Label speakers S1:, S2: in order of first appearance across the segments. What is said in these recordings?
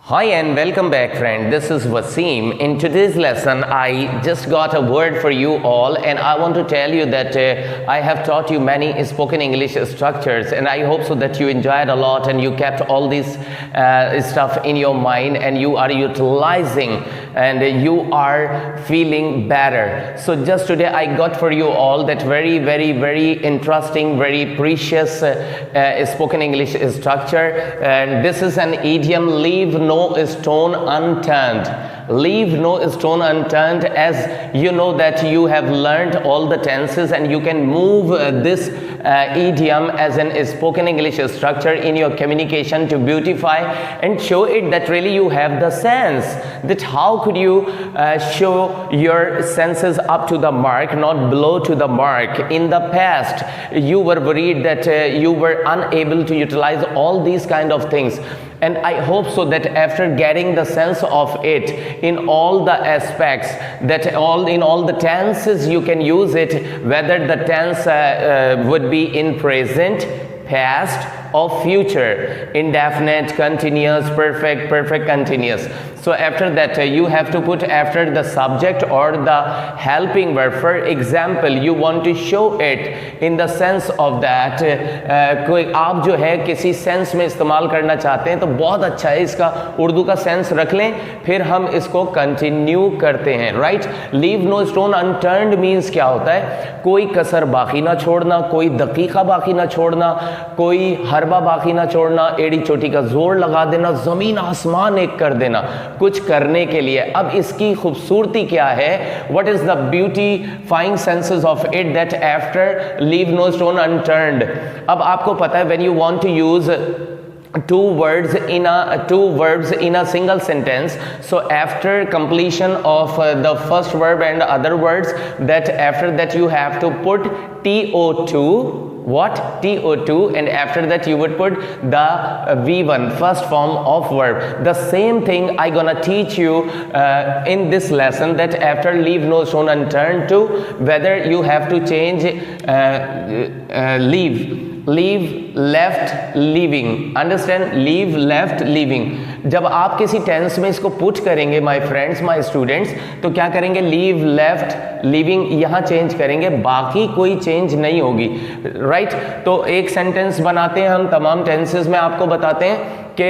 S1: Hi and welcome back, friend. This is Waseem. In today's lesson, I just got a word for you all, and I want to tell you that I have taught you many spoken English structures, and I hope so that you enjoyed a lot and you kept all this stuff in your mind and you are utilizing and you are feeling better. So just today I got for you all that very interesting, very precious spoken English structure, and this is an idiom: leave no stone unturned. Leave no stone unturned, as you know that you have learned all the tenses and you can move this idiom as an spoken English structure in your communication to beautify and show it that really you have the sense. That how could you show your senses up to the mark, not below to the mark? In the past, you were worried that you were unable to utilize all these kind of things. And I hope so that after getting the sense of it in all the aspects, that in all the tenses you can use it, whether the tense would be in present, past or future, indefinite, continuous, perfect continuous. So after that you have to put after the subject or the helping verb. For example, you want to show it in the sense of that कोई आप जो है किसी sense में इस्तेमाल करना चाहते हैं तो बहुत अच्छा है, इसका उर्दू का सेंस रख लें, फिर हम इसको कंटिन्यू करते हैं. Right? Leave no stone unturned means क्या होता है? कोई कसर बाकी ना छोड़ना, कोई दकीका बाकी ना छोड़ना, कोई हरबा बाकी ना छोड़ना, एड़ी चोटी का जोर लगा देना, जमीन आसमान एक कर देना कुछ करने के लिए. अब इसकी खूबसूरती क्या है? What is the beautifying senses of it that after leave no stone unturned. अब आपको पता है when you want to use two verbs in a single sentence, so after completion of the first verb and other words, that after that you have to put to2, what? to2, and after that you would put the v1, first form of verb. The same thing I gonna teach you in this lesson, that after leave no stone unturned to, whether you have to change leave left leaving. Understand? leave left leaving. जब आप किसी tense में इसको put करेंगे my friends, my students, तो क्या करेंगे? Leave left living यहाँ चेंज करेंगे, बाकी कोई चेंज नहीं होगी. राइट? तो एक सेंटेंस बनाते हैं हम, तमाम टेंसेस में आपको बताते हैं कि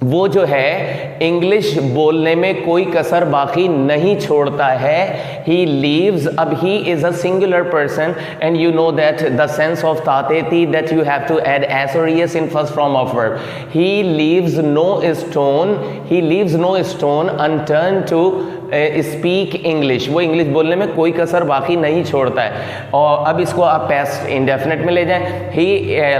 S1: वो जो है इंग्लिश बोलने में कोई कसर बाकी नहीं छोड़ता है. ही लीव्स, अब he is a singular person and you know that the sense of तातेती that you have to add S और S in first form of verb. He leaves no stone unturn to speak English. वो English बोलने में कोई कसर बाकी नहीं छोड़ता है. और अब इसको आप पास्ट इंडेफिनिट में ले जाएं. He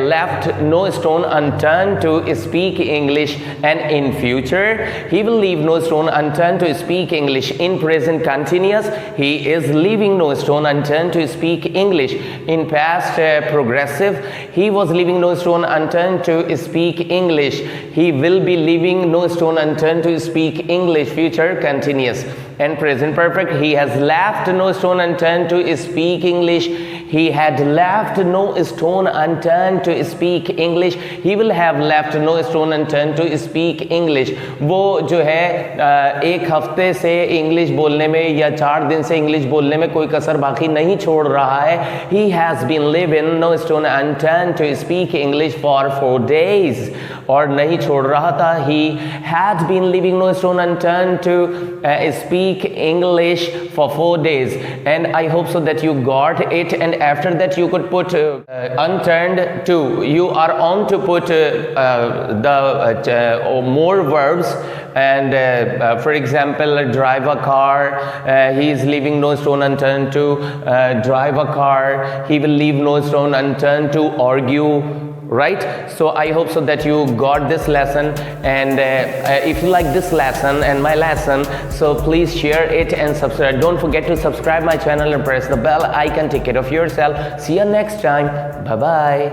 S1: left no stone unturn to speak English, and in future he will leave no stone unturn to speak English. In present continuous he is leaving no stone unturn to speak English. In past progressive he was leaving no stone unturn to speak English. He will be leaving no stone unturn to speak English. Future continuous. And present perfect, he has left no stone unturned to speak English. He had left no stone unturned to speak English. He will have left no stone unturned to speak English. वो जो है एक हफ्ते से English बोलने में या 4 दिन से इंग्लिश बोलने में कोई कसर बाकी नहीं छोड़ रहा है. He has been living no stone unturned to speak English for 4 days. और नहीं छोड़ रहा था. He had been living no stone unturned to speak English for 4 days. And I hope so that you got it, and after that you could put unturned to. You are on to put more verbs, and for example, drive a car. He is leaving no stone unturned to drive a car. He will leave no stone unturned to argue. Right? So I hope so that you got this lesson, and if you like this lesson and my lesson, so please share it and subscribe. Don't forget to subscribe my channel and press the bell icon. Take care of yourself. See you next time. Bye bye.